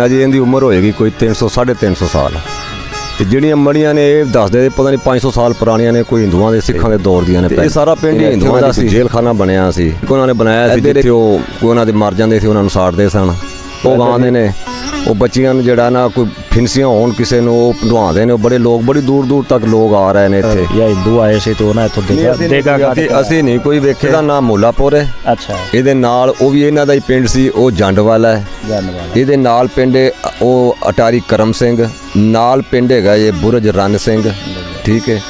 अजे इनकी उम्र होएगी कोई 300 350 साल। तो जिहड़ियां मड़ियां ने ये दसदे पता नहीं 500 साल पुरानियां ने, कोई हिंदुआं दे सिखां दे दौर दियां ने। ये सारा पिंड हिंदुआं दा सी, जेल खाना बनया सी, उन्होंने बनाया सी जिथे कोई उन्हां दे मर जांदे सी, उन्हां नूं साड़दे सन। वो गांदे ने वो बच्चियां नूं जिहड़ा ना कोई फिंसियां होण किसे नूं वो ढवांदे ने। बड़े लोग बड़ी दूर दूर तक लोग आ रहे ने इत्थे। या हिंदू आए सी तो उन्हां इत्थों देगा ਅਸੀਂ नहीं कोई वेखे दा नाम मोलापुर है। अच्छा ਇਹਦੇ ਨਾਲ ਉਹ ਵੀ ਇਹਨਾਂ ਦਾ ਹੀ ਪਿੰਡ ਸੀ, ਉਹ ਜੰਡ ਵਾਲਾ ਹੈ। ਇਹਦੇ ਨਾਲ ਪਿੰਡ ਉਹ ਅਟਾਰੀ ਕਰਮ ਸਿੰਘ, ਨਾਲ ਪਿੰਡ ਹੈਗਾ ਇਹ ਬੁਰਜ ਰਣ ਸਿੰਘ। ਠੀਕ ਹੈ।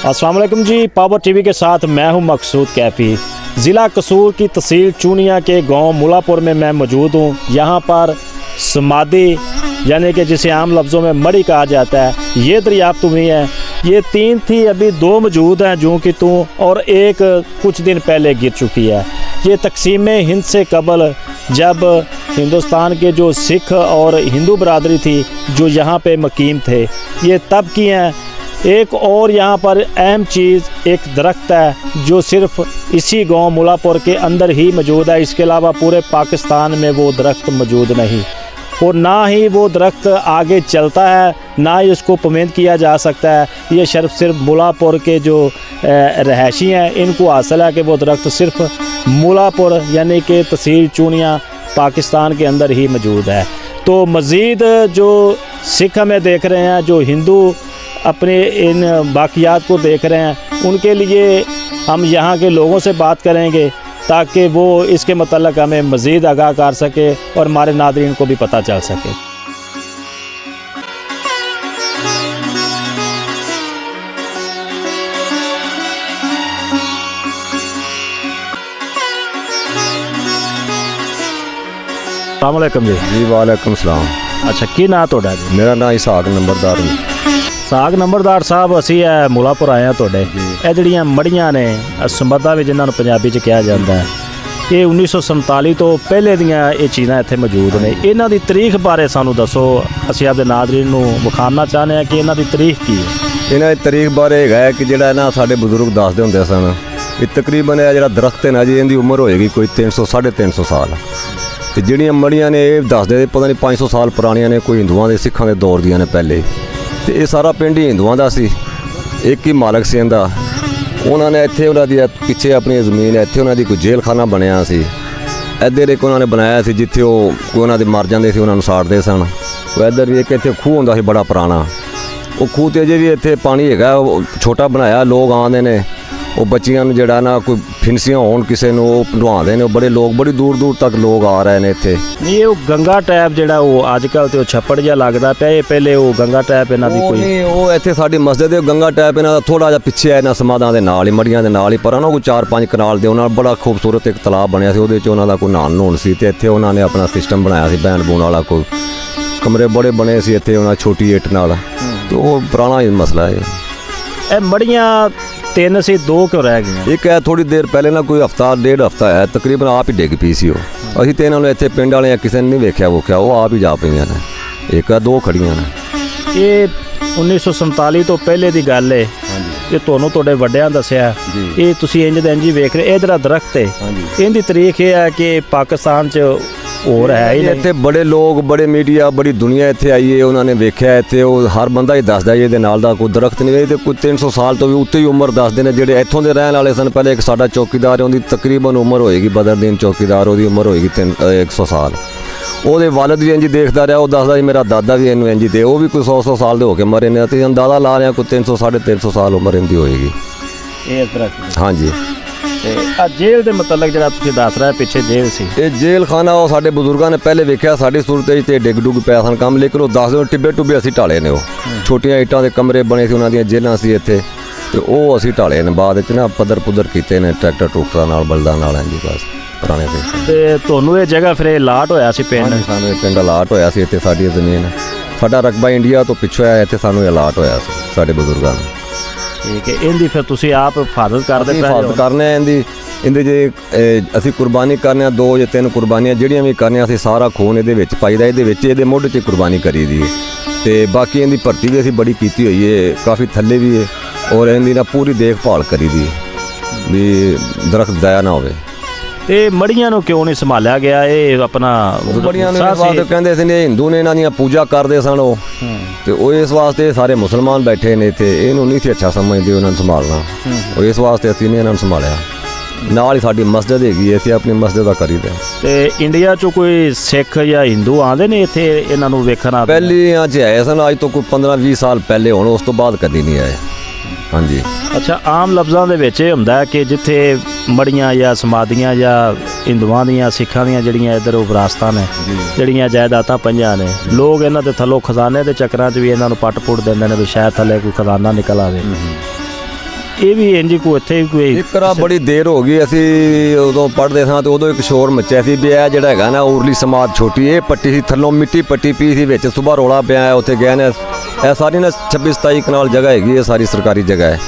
अस्सलाम वालेकुम जी, पावर टीवी के साथ मैं हूं मकसूद कैफी। ज़िला कसूर की तहसील चूनिया के गांव मुलापुर में मैं मौजूद हूं। यहां पर समाधि यानी कि जिसे आम लफ्ज़ों में मड़ी कहा जाता है, ये दरियाफ्त हुई है। ये 3 थी, अभी 2 मौजूद हैं जूं की तूं, और एक कुछ दिन पहले गिर चुकी है। ये तकसीम हिंद से कबल जब हिंदुस्तान के जो सिख और हिंदू बरादरी थी जो यहाँ पे मकीम थे, ये तब की हैं। एक और यहाँ पर अहम चीज़, एक दरख्त है जो सिर्फ इसी गांव मुलापुर के अंदर ही मौजूद है। इसके अलावा पूरे पाकिस्तान में वो दरख्त मौजूद नहीं, और ना ही वो दरख्त आगे चलता है, ना ही उसको पमेंद किया जा सकता है। ये सिर्फ मुलापुर के जो रहायशी हैं इनको हासिल है कि वो दरख्त सिर्फ मुलापुर यानी कि तहसील चूनिया पाकिस्तान के अंदर ही मौजूद है। तो मज़ीद जो सिख हमें देख रहे हैं, जो हिंदू अपने इन बाक़ियात को देख रहे हैं, उनके लिए हम यहाँ के लोगों से बात करेंगे ताकि वो इसके मतलब हमें मज़ीद आगाह कर सके और हमारे नादरीन को भी पता चल सके। अस्सलाम वालेकुम जी। जी वालेकुम सलाम। अच्छा, की नाम तुहाडा जी? मेरा नाम इसहाक नंबरदार है। साग नंबरदार साहब, असी मुलापुर आए हैं तुहाडे। ਇਹ ਜਿਹੜੀਆਂ ਮੜੀਆਂ ਨੇ ਸੰਬੰਧਾਂ ਵਿੱਚ ਜਿਨ੍ਹਾਂ ਨੂੰ ਪੰਜਾਬੀ 'ਚ ਕਿਹਾ ਜਾਂਦਾ ਹੈ, ਇਹ 1947 ਤੋਂ ਪਹਿਲੇ ਦੀਆਂ ਇਹ ਚੀਜ਼ਾਂ ਇੱਥੇ ਮੌਜੂਦ ਨੇ। ਇਹਨਾਂ ਦੀ ਤਾਰੀਖ ਬਾਰੇ ਸਾਨੂੰ ਦੱਸੋ, ਅਸੀਂ ਆਪਦੇ ਨਾਜ਼ਰੀਨ ਨੂੰ ਵਿਖਾਉਣਾ ਚਾਹੁੰਦੇ ਹਾਂ ਕਿ ਇਹਨਾਂ ਦੀ ਤਾਰੀਖ ਕੀ ਹੈ। ਇਹਨਾਂ ਦੀ ਤਾਰੀਖ ਬਾਰੇ ਹੈਗਾ ਕਿ ਜਿਹੜਾ ਨਾ ਸਾਡੇ ਬਜ਼ੁਰਗ ਦੱਸਦੇ ਹੁੰਦੇ ਸਨ, ਇਹ ਤਕਰੀਬਨ ਇਹ ਜਿਹੜਾ ਦਰਖਤ ਹੈ ਨਾ ਜੀ, ਇਹਦੀ ਉਮਰ ਹੋਏਗੀ ਕੋਈ 300 350 ਸਾਲ। ਤੇ ਜਿਹੜੀਆਂ ਮੜੀਆਂ ਨੇ ਇਹ ਦੱਸਦੇ ਪਤਾ ਨਹੀਂ 500 ਸਾਲ ਪੁਰਾਣੀਆਂ ਨੇ, ਕੋਈ ਹਿੰਦੂਆਂ ਦੇ ਸਿੱਖਾਂ ਦੇ ਦੌਰ ਦੀਆਂ ਨੇ ਪਹਿਲੇ। ਤੇ ਇਹ ਸਾਰਾ ਪਿੰਡ ਹੀ ਹਿੰਦੂਆਂ ਦਾ ਸੀ, ਇੱਕ ਹੀ ਮਾਲਕ ਸੀ ਇਹਦਾ। ਉਹਨਾਂ ਨੇ ਇੱਥੇ ਉਹਨਾਂ ਦੀ ਪਿੱਛੇ ਆਪਣੀ ਜ਼ਮੀਨ ਹੈ, ਇੱਥੇ ਉਹਨਾਂ ਦੀ ਕੋਈ ਜੇਲ੍ਹ ਖਾਨਾ ਬਣਿਆ ਸੀ। ਇੱਧਰ ਇੱਕ ਉਹਨਾਂ ਨੇ ਬਣਾਇਆ ਸੀ ਜਿੱਥੇ ਉਹ ਕੋਈ ਉਹਨਾਂ ਦੇ ਮਰ ਜਾਂਦੇ ਸੀ, ਉਹਨਾਂ ਨੂੰ ਸਾੜਦੇ ਸਨ। ਉਹ ਇੱਧਰ ਵੀ ਇੱਕ ਇੱਥੇ ਖੂਹ ਹੁੰਦਾ ਸੀ ਬੜਾ ਪੁਰਾਣਾ, ਉਹ ਖੂਹ 'ਤੇ ਅਜੇ ਵੀ ਇੱਥੇ ਪਾਣੀ ਹੈਗਾ, ਉਹ ਛੋਟਾ ਬਣਾਇਆ। ਲੋਕ ਆਉਂਦੇ ਨੇ, ਉਹ ਬੱਚੀਆਂ ਨੂੰ ਜਿਹੜਾ ਨਾ ਕੋਈ ਫਿੰਸੀਆਂ ਹੋਣ ਕਿਸੇ ਨੂੰ ਉਹ ਢਵਾਉਂਦੇ ਨੇ। ਉਹ ਬੜੇ ਲੋਕ ਬੜੀ ਦੂਰ ਦੂਰ ਤੱਕ ਲੋਕ ਆ ਰਹੇ ਨੇ ਇੱਥੇ। ਨਹੀਂ, ਉਹ ਗੰਗਾ ਟੈਪ ਜਿਹੜਾ ਉਹ ਅੱਜ ਕੱਲ੍ਹ ਤੇ ਉਹ ਛੱਪੜ ਜਿਹਾ ਲੱਗਦਾ ਪਿਆ, ਇਹ ਪਹਿਲੇ ਉਹ ਗੰਗਾ ਟੈਪ ਇਹਨਾਂ ਦੀ ਕੋਈ ਨਹੀਂ, ਉਹ ਇੱਥੇ ਸਾਡੀ ਮਸਜਿਦ ਦੇ ਗੰਗਾ ਟੈਪ ਇਹਨਾਂ ਦਾ ਥੋੜ੍ਹਾ ਜਿਹਾ ਪਿੱਛੇ ਹੈ, ਇਹਨਾਂ ਸਮਾਧਾਂ ਦੇ ਨਾਲ ਹੀ, ਮੜੀਆਂ ਦੇ ਨਾਲ ਹੀ। ਪਰ ਨਾ ਕੋਈ 4-5 ਕਨਾਲ ਦੇ ਉਹਨਾਂ ਨਾਲ ਬੜਾ ਖੂਬਸੂਰਤ ਇੱਕ ਤਲਾਬ ਬਣਿਆ ਸੀ, ਉਹਦੇ 'ਚ ਉਹਨਾਂ ਦਾ ਕੋਈ ਨਹਾਉਣ ਨੂਣ ਸੀ। ਅਤੇ ਇੱਥੇ ਉਹਨਾਂ ਨੇ ਆਪਣਾ ਸਿਸਟਮ ਬਣਾਇਆ ਸੀ ਬਹਿਣ ਬੂਣ ਵਾਲਾ, ਕੋਈ ਕਮਰੇ ਬੜੇ ਬਣੇ ਸੀ ਇੱਥੇ ਉਹਨਾਂ ਛੋਟੀ ਇੱਟ ਨਾਲ। ਅਤੇ ਉਹ ਪੁਰਾਣਾ ਹੀ ਮਸਲਾ ਹੈ। ਇਹ ਮੜੀਆਂ 3 ਸੀ, 2 ਕਿਉਂ ਰਹਿ ਗਈਆਂ? ਇੱਕ ਹੈ ਥੋੜ੍ਹੀ ਦੇਰ ਪਹਿਲੇ ਨਾ ਕੋਈ ਹਫ਼ਤਾ 1.5 ਹਫ਼ਤਾ ਹੈ ਤਕਰੀਬਨ ਆਪ ਹੀ ਡਿੱਗ ਪਈ ਸੀ ਉਹ। ਅਸੀਂ ਤਾਂ ਇਹਨਾਂ ਨੂੰ ਇੱਥੇ ਪਿੰਡ ਵਾਲੇ ਕਿਸੇ ਨੇ ਨਹੀਂ ਵੇਖਿਆ ਉਹ ਆਪ ਹੀ ਜਾ ਪਈਆਂ ਨੇ। ਇੱਕ 2 ਖੜੀਆਂ ਨੇ। ਇਹ 1947 ਤੋਂ ਪਹਿਲੇ ਦੀ ਗੱਲ ਹੈ। ਇਹ ਤੁਹਾਨੂੰ ਤੁਹਾਡੇ ਵੱਡਿਆਂ ਦੱਸਿਆ, ਇਹ ਤੁਸੀਂ ਇੰਜ ਦੇ ਇੰਜ ਹੀ ਵੇਖ ਰਹੇ। ਇਹ ਜਿਹੜਾ ਦਰਖਤ ਹੈ, ਇਹਦੀ ਤਾਰੀਖ ਇਹ ਹੈ ਕਿ ਪਾਕਿਸਤਾਨ 'ਚ ਹੋਰ ਹੈ ਹੀ ਨਹੀਂ। ਇੱਥੇ ਬੜੇ ਲੋਕ, ਬੜੇ ਮੀਡੀਆ, ਬੜੀ ਦੁਨੀਆ ਇੱਥੇ ਆਈ ਹੈ, ਉਹਨਾਂ ਨੇ ਵੇਖਿਆ ਇੱਥੇ। ਉਹ ਹਰ ਬੰਦਾ ਹੀ ਦੱਸਦਾ ਇਹਦੇ ਨਾਲ ਦਾ ਕੋਈ ਦਰਖਤ ਨਹੀਂ। ਇਹਦੇ ਕੋਈ 300 ਸਾਲ ਤੋਂ ਵੀ ਉੱਤੇ ਹੀ ਉਮਰ ਦੱਸਦੇ ਨੇ ਜਿਹੜੇ ਇੱਥੋਂ ਦੇ ਰਹਿਣ ਵਾਲੇ ਸਨ। ਪਹਿਲੇ ਇੱਕ ਸਾਡਾ ਚੌਕੀਦਾਰ, ਉਹਦੀ ਤਕਰੀਬਨ ਉਮਰ ਹੋਏਗੀ, ਬਦਰਦੀਨ ਚੌਕੀਦਾਰ, ਉਹਦੀ ਉਮਰ ਹੋਏਗੀ 100 ਸਾਲ। ਉਹਦੇ ਵਾਲਦ ਵੀ ਇੰਝ ਦੇਖਦਾ ਰਿਹਾ, ਉਹ ਦੱਸਦਾ ਸੀ ਮੇਰਾ ਦਾਦਾ ਵੀ ਇਹਨੂੰ ਇੰਝ ਤੇ, ਉਹ ਵੀ ਕੋਈ 100 ਸਾਲ ਦੇ ਹੋ ਕੇ ਮਰੇ ਨੇ। ਅਤੇ ਅੰਦਾਜ਼ਾ ਲਾ ਰਿਹਾ ਕੋਈ 300 350 ਸਾਲ ਉਮਰ ਇਹਦੀ ਹੋਏਗੀ ਇਹ ਦਰਖਤ। ਹਾਂਜੀ। ਤੇ ਆ ਜੇਲ੍ਹ ਦੇ ਮਤਲਬ ਜਿਹੜਾ ਤੁਸੀਂ ਦੱਸ ਰਹੇ ਪਿੱਛੇ ਜੇਲ੍ਹ ਸੀ, ਇਹ ਜੇਲ੍ਹ ਖਾਨਾ ਉਹ ਸਾਡੇ ਬਜ਼ੁਰਗਾਂ ਨੇ ਪਹਿਲੇ ਵੇਖਿਆ। ਸਾਡੀ ਸੂਰਤ 'ਚ ਤੇ ਡਿੱਗ ਡੁੱਗ ਪਿਆ ਸਨ ਕੰਮ, ਲੇਕਿਨ ਉਹ ਦੱਸਦੇ ਟਿੱਬੇ ਟੁੱਬੇ ਅਸੀਂ ਢਾਲੇ ਨੇ। ਉਹ ਛੋਟੀਆਂ ਇੱਟਾਂ ਦੇ ਕਮਰੇ ਬਣੇ ਸੀ, ਉਹਨਾਂ ਦੀਆਂ ਜੇਲ੍ਹਾਂ ਸੀ ਇੱਥੇ, ਅਤੇ ਉਹ ਅਸੀਂ ਢਾਲੇ ਨੇ। ਬਾਅਦ ਵਿੱਚ ਨਾ ਪੱਧਰ ਪੁੱਧਰ ਕੀਤੇ ਨੇ ਟਰੈਕਟਰ ਟਰੂਕਟਰਾਂ ਨਾਲ, ਬਲਦਾਂ ਨਾਲ। ਹਾਂਜੀ ਬਸ ਪੁਰਾਣੇ ਸਿਸਟਮ। ਤੇ ਤੁਹਾਨੂੰ ਇਹ ਜਗ੍ਹਾ ਫਿਰ ਲਾਟ ਹੋਇਆ ਸੀ ਪਿੰਡ? ਸਾਨੂੰ ਇਹ ਪਿੰਡ ਅਲਾਟ ਹੋਇਆ ਸੀ। ਇੱਥੇ ਸਾਡੀ ਜ਼ਮੀਨ, ਸਾਡਾ ਰਕਬਾ ਇੰਡੀਆ ਤੋਂ ਪਿੱਛੋਂ ਆਇਆ, ਇੱਥੇ ਸਾਨੂੰ ਅਲਾਟ ਹੋਇਆ ਸੀ ਸਾਡੇ ਬਜ਼ੁਰਗਾਂ ਨੂੰ। ਠੀਕ ਹੈ। ਇਹਦੀ ਫਿਰ ਤੁਸੀਂ ਆਪ ਹਿਫਾਜ਼ਤ ਕਰਦੇ ਪਏ? ਹਿਫਾਜ਼ਤ ਕਰਨੇ ਆ ਇਹਦੇ ਜੇ ਅਸੀਂ ਕੁਰਬਾਨੀ ਕਰਨੇ ਆ 2 ਜਾਂ 3 ਕੁਰਬਾਨੀਆਂ ਜਿਹੜੀਆਂ ਵੀ ਕਰਨੀਆਂ, ਅਸੀਂ ਸਾਰਾ ਖੂਨ ਇਹਦੇ ਵਿੱਚ ਪਾਈਦਾ। ਇਹਦੇ ਵਿੱਚ ਇਹਦੇ ਮੁੱਢ 'ਚ ਕੁਰਬਾਨੀ ਕਰੀ ਦੀ ਹੈ। ਅਤੇ ਬਾਕੀ ਇਹਦੀ ਭਰਤੀ ਵੀ ਅਸੀਂ ਬੜੀ ਕੀਤੀ ਹੋਈ ਹੈ, ਕਾਫੀ ਥੱਲੇ ਵੀ ਹੈ, ਔਰ ਇਹਦੀ ਨਾ ਪੂਰੀ ਦੇਖਭਾਲ ਕਰੀ ਦੀ ਹੈ। ਵੀ ਦਰਖਤ ਦਇਆ ਨਾ ਹੋਵੇ। ਤੇ ਮੜੀਆਂ ਨੂੰ ਕਿਉਂ ਨਹੀਂ ਸੰਭਾਲਿਆ ਗਿਆ? ਇਹ ਆਪਣਾ ਬੜੀਆਂ ਨੂੰ ਇਸ ਵਾਸਤੇ ਕਹਿੰਦੇ ਸੀ ਨੇ ਹਿੰਦੂ ਨੇ ਇਹਨਾਂ ਦੀਆਂ ਪੂਜਾ ਕਰਦੇ ਸਨ ਉਹ, ਤੇ ਉਹ ਇਸ ਵਾਸਤੇ ਸਾਰੇ ਮੁਸਲਮਾਨ ਬੈਠੇ ਨੇ ਇੱਥੇ, ਇਹਨੂੰ ਨਹੀਂ ਸੀ ਅੱਛਾ ਸਮਝਦੇ ਉਹਨਾਂ ਨੂੰ ਸੰਭਾਲਣਾ। ਉਹ ਇਸ ਵਾਸਤੇ ਅਸੀਂ ਨੇ ਇਹਨਾਂ ਨੂੰ ਸੰਭਾਲਿਆ। ਨਾਲ ਹੀ ਸਾਡੀ ਮਸਜਿਦ ਹੈਗੀ, ਅਸੀਂ ਆਪਣੀ ਮਸਜਿਦ ਦਾ ਕਰੀਦਾ। ਤੇ ਇੰਡੀਆ 'ਚੋਂ ਕੋਈ ਸਿੱਖ ਜਾਂ ਹਿੰਦੂ ਆਉਂਦੇ ਨੇ ਇੱਥੇ ਇਹਨਾਂ ਨੂੰ ਵੇਖਣ ਆਉਂਦੇ? ਪਹਿਲੀਆਂ 'ਚ ਆਏ ਸਨ, ਅੱਜ ਤੋਂ ਕੋਈ 15-20 ਸਾਲ ਪਹਿਲੇ ਹੋਣ, ਉਸ ਤੋਂ ਬਾਅਦ ਕਦੀ ਨਹੀਂ ਆਏ। ਹਾਂਜੀ। ਅੱਛਾ, ਆਮ ਲਫ਼ਜ਼ਾਂ ਦੇ ਵਿੱਚ ਇਹ ਹੁੰਦਾ ਕਿ ਜਿੱਥੇ ਮੜੀਆਂ ਜਾਂ ਸਮਾਧੀਆਂ ਜਾਂ ਹਿੰਦੂਆਂ ਦੀਆਂ ਸਿੱਖਾਂ ਦੀਆਂ ਜਿਹੜੀਆਂ ਇੱਧਰ ਵਿਰਾਸਤਾਂ ਨੇ, ਜਿਹੜੀਆਂ ਜਾਇਦਾਦਾਂ ਪਈਆਂ ਨੇ, ਲੋਕ ਇਹਨਾਂ ਦੇ ਥੱਲੋਂ ਖਜ਼ਾਨੇ ਦੇ ਚੱਕਰਾਂ 'ਚ ਵੀ ਇਹਨਾਂ ਨੂੰ ਪੱਟ ਪੁੱਟ ਦਿੰਦੇ ਨੇ ਵੀ ਸ਼ਾਇਦ ਥੱਲੇ ਕੋਈ ਖਜ਼ਾਨਾ ਨਿਕਲ ਆਵੇ। ਇਹ ਵੀ ਇੰਜ ਕੋ ਇੱਥੇ ਕੋਈ ਇੱਕਰਾ ਬੜੀ ਦੇਰ ਹੋ ਗਈ, ਅਸੀਂ ਉਦੋਂ ਪੜ੍ਹਦੇ ਸਾਂ ਤੇ ਉਦੋਂ ਇੱਕ ਸ਼ੋਰ ਮੱਚਿਆ ਸੀ ਵੀ ਇਹ ਜਿਹੜਾ ਹੈਗਾ ਨਾ ਉਰਲੀ ਸਮਾਧ ਛੋਟੀ, ਇਹ ਪੱਟੀ ਸੀ ਥੱਲੋਂ, ਮਿੱਟੀ ਪੱਟੀ ਪਈ ਸੀ ਵਿੱਚ, ਸੁਬਾਹ ਰੌਲਾ ਪਿਆ, ਉੱਥੇ ਗਏ ਨੇ। ਇਹ ਸਾਰੀ ਨਾ 26-27 ਕਨਾਲ ਜਗ੍ਹਾ ਹੈਗੀ, ਇਹ ਸਾਰੀ ਸਰਕਾਰੀ ਜਗ੍ਹਾ ਹੈ।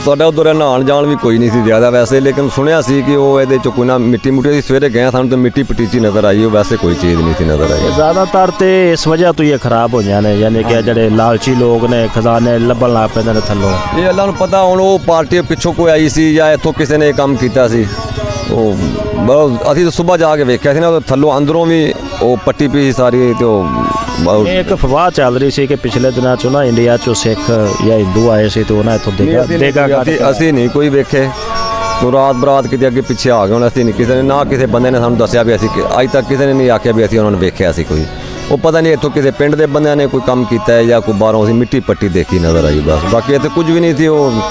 ਸਾਡਾ ਉਧਰ ਨਹਾਉਣ ਜਾਣ ਵੀ ਕੋਈ ਨਹੀਂ ਸੀ ਜ਼ਿਆਦਾ ਵੈਸੇ, ਲੇਕਿਨ ਸੁਣਿਆ ਸੀ ਕਿ ਉਹ ਇਹਦੇ 'ਚ ਕੋਈ ਨਾ ਮਿੱਟੀ ਮੁੱਟੀ ਸੀ। ਸਵੇਰੇ ਗਏ ਸਾਨੂੰ ਤਾਂ ਮਿੱਟੀ ਪਟੀਚੀ ਨਜ਼ਰ ਆਈ, ਉਹ ਵੈਸੇ ਕੋਈ ਚੀਜ਼ ਨਹੀਂ ਸੀ ਨਜ਼ਰ ਆਈ। ਜ਼ਿਆਦਾਤਰ ਤੇ ਇਸ ਵਜ੍ਹਾ ਤੋਂ ਹੀ ਖਰਾਬ ਹੋ ਜਾਂਦੇ, ਯਾਨੀ ਕਿ ਜਿਹੜੇ ਲਾਲਚੀ ਲੋਕ ਨੇ ਖਜ਼ਾਨੇ ਲੱਭਣ ਲੱਗ ਪੈਂਦੇ ਨੇ ਥੱਲੋਂ। ਇਹ ਅੱਲਾ ਨੂੰ ਪਤਾ, ਹੁਣ ਉਹ ਪਾਰਟੀ ਪਿੱਛੋਂ ਕੋਈ ਆਈ ਸੀ ਜਾਂ ਇੱਥੋਂ ਕਿਸੇ ਨੇ ਇਹ ਕੰਮ ਕੀਤਾ ਸੀ। ਉਹ ਅਸੀਂ ਤਾਂ ਸਵੇਰ ਜਾ ਕੇ ਵੇਖਿਆ ਸੀ ਨਾ, ਉਹ ਥੱਲੋਂ ਅੰਦਰੋਂ ਵੀ ਉਹ ਪੱਟੀ ਪਈ ਸੀ ਸਾਰੀ। ਤੇ ਉਹ ਇੱਕ ਅਫਵਾਹ ਚੱਲ ਰਹੀ ਸੀ ਕਿ ਪਿਛਲੇ ਦਿਨਾਂ 'ਚੋਂ ਨਾ ਇੰਡੀਆ 'ਚੋਂ ਸਿੱਖ ਜਾਂ ਹਿੰਦੂ ਆਏ ਸੀ ਤੇ ਉਹਨਾਂ ਇੱਥੋਂ ਅਸੀਂ ਨਹੀਂ ਕੋਈ ਵੇਖੇ। ਤੂੰ ਰਾਤ ਬਰਾਤ ਕਿਤੇ ਅੱਗੇ ਪਿੱਛੇ ਆ ਗਏ ਹੁਣ, ਅਸੀਂ ਨਹੀਂ ਕਿਸੇ ਨੇ, ਨਾ ਕਿਸੇ ਬੰਦੇ ਨੇ ਸਾਨੂੰ ਦੱਸਿਆ ਵੀ ਅਸੀਂ, ਅੱਜ ਤੱਕ ਕਿਸੇ ਨੇ ਨਹੀਂ ਆਖਿਆ ਵੀ ਅਸੀਂ ਉਹਨਾਂ ਨੂੰ ਵੇਖਿਆ ਸੀ ਕੋਈ। ਉਹ ਪਤਾ ਨਹੀਂ ਇੱਥੋਂ ਕਿਸੇ ਪਿੰਡ ਦੇ ਬੰਦਿਆਂ ਨੇ ਕੋਈ ਕੰਮ ਕੀਤਾ ਹੈ ਜਾਂ ਕੋਈ ਬਾਹਰੋਂ ਅਸੀਂ ਮਿੱਟੀ ਪੱਟੀ ਦੇਖੀ ਨਜ਼ਰ ਆਈ ਬਸ। ਬਾਕੀ ਇੱਥੇ ਕੁਝ ਵੀ ਨਹੀਂ ਸੀ, ਉਹ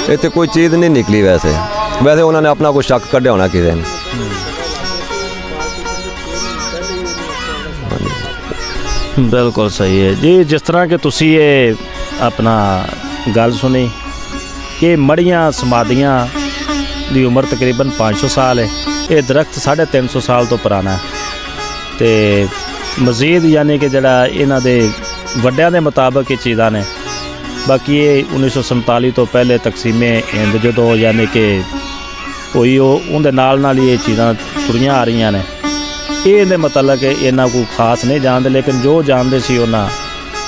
ਇੱਥੇ ਕੋਈ ਚੀਜ਼ ਨਹੀਂ ਨਿਕਲੀ। ਵੈਸੇ ਉਹਨਾਂ ਨੇ ਆਪਣਾ ਕੋਈ ਸ਼ੱਕ ਕੱਢਿਆ ਹੋਣਾ ਕਿਸੇ ਨੇ। ਬਿਲਕੁਲ ਸਹੀ ਹੈ ਜੀ। ਜਿਸ ਤਰ੍ਹਾਂ ਕਿ ਤੁਸੀਂ ਇਹ ਆਪਣਾ ਗੱਲ ਸੁਣੀ ਕਿ ਮੜੀਆਂ ਸਮਾਧੀਆਂ ਦੀ ਉਮਰ ਤਕਰੀਬਨ 500 ਸਾਲ ਹੈ, ਇਹ ਦਰਖਤ 350 ਸਾਲ ਤੋਂ ਪੁਰਾਣਾ ਹੈ। ਤੇ ਮਜ਼ੀਦ ਯਾਨੀ ਕਿ ਜਿਹੜਾ ਇਹਨਾਂ ਦੇ ਵੱਡਿਆਂ ਦੇ ਮੁਤਾਬਕ ਇਹ ਚੀਜ਼ਾਂ ਨੇ। ਬਾਕੀ ਇਹ 1947 ਤੋਂ ਪਹਿਲੇ ਤਕਸੀਮੇ ਹਿੰਦ ਜਦੋਂ ਯਾਨੀ ਕਿ ਹੋਈ, ਉਹਦੇ ਨਾਲ ਹੀ ਇਹ ਚੀਜ਼ਾਂ ਤੁਰੀਆਂ ਆ ਰਹੀਆਂ ਨੇ। ਇਹ ਇਹਦੇ ਮਤਲਬ ਕਿ ਇਹਨਾਂ ਕੋਈ ਖਾਸ ਨਹੀਂ ਜਾਣਦੇ, ਲੇਕਿਨ ਜੋ ਜਾਣਦੇ ਸੀ ਉਹਨਾਂ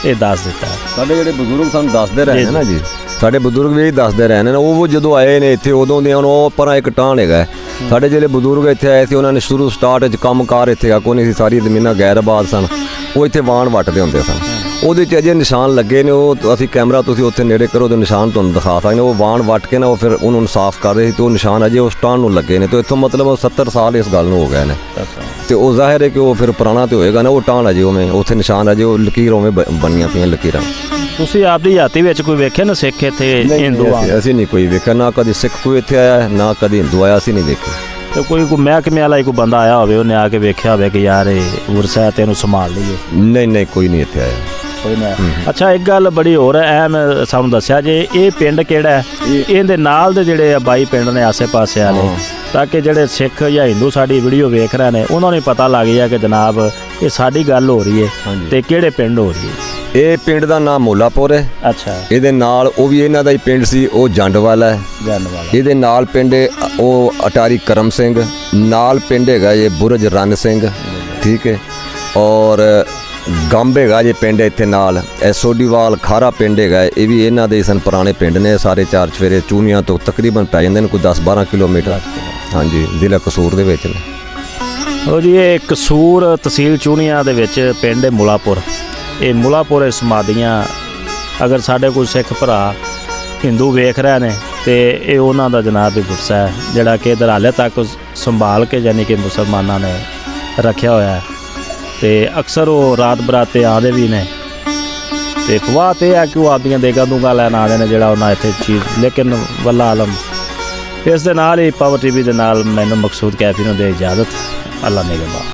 ਇਹ ਦੱਸ ਦਿੱਤਾ। ਸਾਡੇ ਜਿਹੜੇ ਬਜ਼ੁਰਗ ਸਾਨੂੰ ਦੱਸਦੇ ਰਹੇ ਨੇ ਨਾ ਜੀ, ਸਾਡੇ ਬਜ਼ੁਰਗ ਵੀ ਦੱਸਦੇ ਰਹੇ ਨੇ, ਉਹ ਜਦੋਂ ਆਏ ਨੇ ਇੱਥੇ ਉਦੋਂ ਦੇ ਉਹ ਪਰਾਂ ਇੱਕ ਟਾਣ ਹੈਗਾ। ਸਾਡੇ ਜਿਹੜੇ ਬਜ਼ੁਰਗ ਇੱਥੇ ਆਏ ਸੀ ਉਹਨਾਂ ਨੇ ਸ਼ੁਰੂ ਸਟਾਰਟ 'ਚ ਕੰਮਕਾਰ ਇੱਥੇ ਆ ਕੋਈ ਨਹੀਂ ਸੀ, ਸਾਰੀ ਜ਼ਮੀਨਾਂ ਗੈਰ ਆਬਾਦ ਸਨ। ਉਹ ਇੱਥੇ ਵਾਣ ਵੱਟਦੇ ਹੁੰਦੇ ਸਨ। ਉਹਦੇ 'ਚ ਅਜੇ ਨਿਸ਼ਾਨ ਲੱਗੇ ਨੇ, ਉਹ ਅਸੀਂ ਕੈਮਰਾ ਤੁਸੀਂ ਉੱਥੇ ਨੇੜੇ ਕਰੋ ਤੇ ਨਿਸ਼ਾਨ ਤੁਹਾਨੂੰ ਦਿਖਾ ਸਕਦੇ। ਉਹ ਵਾਣ ਵੱਟ ਕੇ ਨਾ ਉਹ ਫਿਰ ਉਹਨੂੰ ਸਾਫ਼ ਕਰਦੇ ਸੀ ਤੇ ਉਹ ਨਿਸ਼ਾਨ ਅਜੇ ਉਸ ਟਾਣ ਨੂੰ ਲੱਗੇ ਨੇ। ਤੇ ਇੱਥੋਂ ਮਤਲਬ 70 ਸਾਲ ਇਸ ਗੱਲ ਨੂੰ ਹੋ ਗਏ ਨੇ। ਤੇ ਉਹ ਜ਼ਾਹਿਰ ਹੈ ਕਿ ਉਹ ਫਿਰ ਪੁਰਾਣਾ ਤੇ ਹੋਏਗਾ ਨਾ, ਉਹ ਟਾਣ ਅਜੇ ਉਵੇਂ ਉੱਥੇ ਨਿਸ਼ਾਨ ਅਜੇ ਉਹ ਲਕੀਰ ਉਵੇਂ ਬਣੀਆਂ ਪਈਆਂ ਲਕੀਰਾਂ। ਤੁਸੀਂ ਆਪਦੀ ਜਾਤੀ ਵਿੱਚ ਕੋਈ ਵੇਖਿਆ ਨਾ ਸਿੱਖ ਇੱਥੇ ਹਿੰਦੂ? ਅਸੀਂ ਨਹੀਂ ਕੋਈ ਵੇਖਿਆ, ਨਾ ਕਦੀ ਸਿੱਖ ਕੋਈ ਇੱਥੇ ਆਇਆ ਨਾ ਕਦੀ ਹਿੰਦੂ ਆਇਆ, ਅਸੀਂ ਨਹੀਂ ਵੇਖਿਆ। ਤੇ ਕੋਈ ਮਹਿਕਮੇ ਵਾਲਾ ਕੋਈ ਬੰਦਾ ਆਇਆ ਹੋਵੇ, ਉਹਨੇ ਆ ਕੇ ਵੇਖਿਆ ਹੋਵੇ ਕਿ ਯਾਰ ਇਹ ਉਰਸਾ ਤੇ ਇਹਨੂੰ ਸੰਭਾਲ ਲਈਏ? ਨਹੀਂ ਕੋਈ ਨਹੀਂ ਇੱਥੇ ਆਇਆ ਕੋਈ ਨਾ। ਅੱਛਾ, ਇੱਕ ਗੱਲ ਬੜੀ ਹੋਰ ਅਹਿਮ ਸਾਨੂੰ ਦੱਸਿਆ ਜੇ, ਇਹ ਪਿੰਡ ਕਿਹੜਾ ਹੈ? ਇਹਦੇ ਨਾਲ ਦੇ ਜਿਹੜੇ 22 ਪਿੰਡ ਨੇ ਆਸੇ ਪਾਸੇ ਵਾਲੇ, ਤਾਂ ਕਿ ਜਿਹੜੇ ਸਿੱਖ ਜਾਂ ਹਿੰਦੂ ਸਾਡੀ ਵੀਡੀਓ ਵੇਖ ਰਹੇ ਨੇ ਉਹਨਾਂ ਨੂੰ ਪਤਾ ਲੱਗ ਜਾਏ ਕਿ ਜਨਾਬ ਇਹ ਸਾਡੀ ਗੱਲ ਹੋ ਰਹੀ ਹੈ ਤੇ ਕਿਹੜੇ ਪਿੰਡ ਹੋ ਰਹੀ ਹੈ। ਇਹ ਪਿੰਡ ਦਾ ਨਾਮ ਮੋਲਾਪੁਰ ਹੈ। ਅੱਛਾ। ਇਹਦੇ ਨਾਲ ਉਹ ਵੀ ਇਹਨਾਂ ਦਾ ਹੀ ਪਿੰਡ ਸੀ, ਉਹ ਜੰਡਵਾਲਾ ਹੈ। ਇਹਦੇ ਨਾਲ ਪਿੰਡ ਉਹ ਅਟਾਰੀ ਕਰਮ ਸਿੰਘ, ਨਾਲ ਪਿੰਡ ਹੈਗਾ ਇਹ ਬੁਰਜ ਰਣ ਸਿੰਘ, ਠੀਕ ਹੈ। ਔਰ ਗੰਬ ਹੈਗਾ ਜੇ ਪਿੰਡ ਇੱਥੇ ਨਾਲ, ਇਹ ਸੋਡੀਵਾਲ ਖਾਰਾ ਪਿੰਡ ਹੈਗਾ, ਇਹ ਵੀ ਇਹਨਾਂ ਦੇ ਸਨ ਪੁਰਾਣੇ ਪਿੰਡ ਨੇ। ਸਾਰੇ ਚਾਰ ਚਫੇਰੇ ਚੂਨੀਆਂ ਤੋਂ ਤਕਰੀਬਨ ਪੈ ਜਾਂਦੇ ਨੇ ਕੋਈ 10-12 ਕਿਲੋਮੀਟਰ। ਹਾਂਜੀ, ਜ਼ਿਲ੍ਹਾ ਕਸੂਰ ਦੇ ਵਿੱਚ ਨੇ। ਉਹ ਜੀ ਇਹ ਕਸੂਰ ਤਹਿਸੀਲ ਚੂਨੀਆਂ ਦੇ ਵਿੱਚ ਪਿੰਡ ਹੈ ਮੁਲਾਪੁਰ। ਇਹ ਮੁਲਾਪੁਰ ਸਮਾਧੀਆਂ ਅਗਰ ਸਾਡੇ ਕੋਈ ਸਿੱਖ ਭਰਾ ਹਿੰਦੂ ਵੇਖ ਰਹੇ ਨੇ ਤੇ ਇਹ ਉਹਨਾਂ ਦਾ ਜਨਾਬ ਹੀ ਗੁਰਸਾ ਹੈ ਜਿਹੜਾ ਕਿ ਇਧਰ ਹਾਲੇ ਤੱਕ ਸੰਭਾਲ ਕੇ ਯਾਨੀ ਕਿ ਮੁਸਲਮਾਨਾਂ ਨੇ ਰੱਖਿਆ ਹੋਇਆ ਹੈ। ਤੇ ਅਕਸਰ ਉਹ ਰਾਤ ਬਰਾਤੇ ਆਉਂਦੇ ਵੀ ਨੇ। ਤੇ ਅਫਵਾਹ ਤੇ ਹੈ ਕਿ ਉਹ ਆਪਦੀਆਂ ਦੇਗਾ ਦੂੰਗਾ ਲੈਣ ਆਉਂਦੇ ਨੇ ਜਿਹੜਾ ਉਹਨਾਂ ਇੱਥੇ ਚੀਜ਼, ਲੇਕਿਨ ਵੱਲਾ ਆਲਮ। ਇਸ ਦੇ ਨਾਲ ਹੀ ਪਾਵਰ TV ਦੇ ਨਾਲ ਮੈਨੂੰ ਮਕਸੂਦ ਕੈਫੀ ਨੂੰ ਦੇ ਇਜਾਜ਼ਤ। ਅੱਲਾ ਨਿਗਹਬਾਨ।